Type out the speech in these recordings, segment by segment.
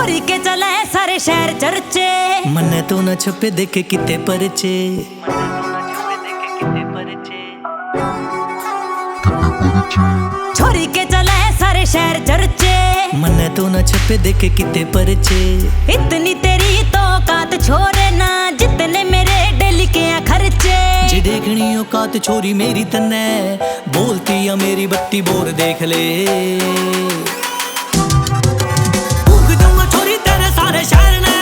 छोरी के चले सारे शहर चर्चे, मन तो न छुपे देखे किते परचे। छोरी के चले सारे शहर चर्चे, मन तो न छुपे देखे किते परचे। इतनी तेरी तो औकात छोरे ना, जितने मेरे डेली के खर्चे। जे देखनी औकात छोरी मेरी तन्ने, बोलती या मेरी बत्ती बोर देख ले। फूक दूंगा छोरी तेरे सारे शहर ने,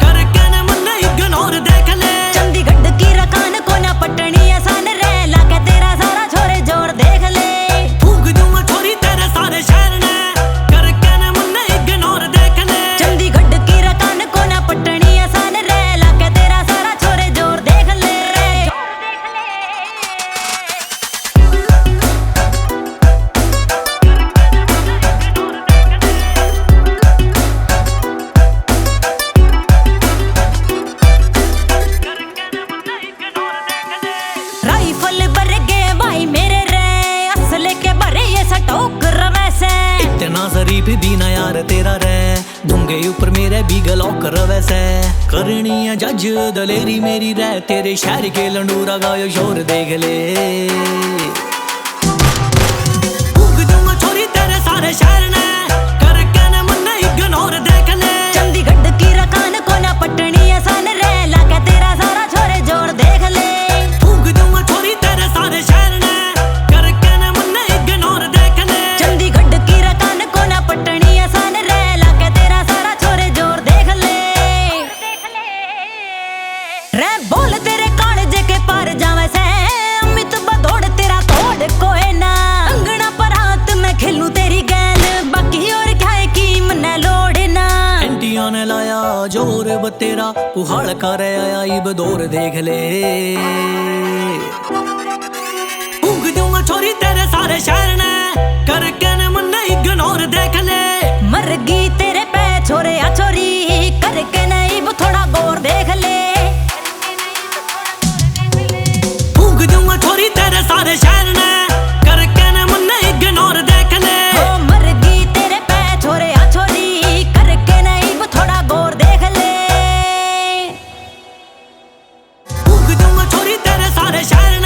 करके न मन इग्नोर देख ले। चंडीगढ़ की रकान को ना पटनी आसान रे, लाके तेरा सारा छोरे जोर देख ले। फूक दूंगा छोरी तेरे सारे शहर ने, करके न मन इग्नोर देख ले। चंडीगढ़ की रकान को ना पटनी आसान रे, लाके तेरा सारा छोरे जोर देख ले। राइफल बरगे भाई मेरे रे, असले के बरे ये सटोक रवैसे। इतना शरीफ भी ना यार तेरा रे, दूंगे ऊपर मेरे भी गलौक रवैसे। करनी है जज दलेरी मेरी रे, तेरे शहर के लंडूरा गायो शोर देख ले। फूक दूंगा छोरी तेरे सारे शहर ने, करके न मन इग्नोर देख ले। चंडीगढ़ की रकान को ना पटनी आसान रे, लाके तेरा सारा छोरे जोर देख ले। फूक दूंगा छोरी तेरे सारे शहर ने, करके न मन इग्नोर देख ले। चंडीगढ़ की रकान को ना पटनी आसान रे, लाके तेरा सारा छोरे जोर देख ले। रे बोल तेरे कालजे के पार जावे से, अमित बदौड़ तेरा तोड़ कोई ना। अंगना पर हाथ में खेलूं तेरी गेंद, बाकी और क्या है की मन्ने लोड़ ना। एंटिया ने लाया जोर बतेरा, पुहाड़ कर आया इब दौर देख ले। फूक दूंगा छोरी तेरे सारे शहर ने, करके न मन इग्नोर देख ले। मरगी तेरे पे छोरे आ छोरी, करके नहीं वो थोड़ा गौर देख ले। फूक दूंगा छोरी तेरे सारे शहर ने, करके न मन इग्नोर देख ले। ओ मरगी तेरे पे छोरे आ छोरी, करके नहीं वो थोड़ा गौर देख ले। फूक दूंगा छोरी तेरे सारे शहर ने,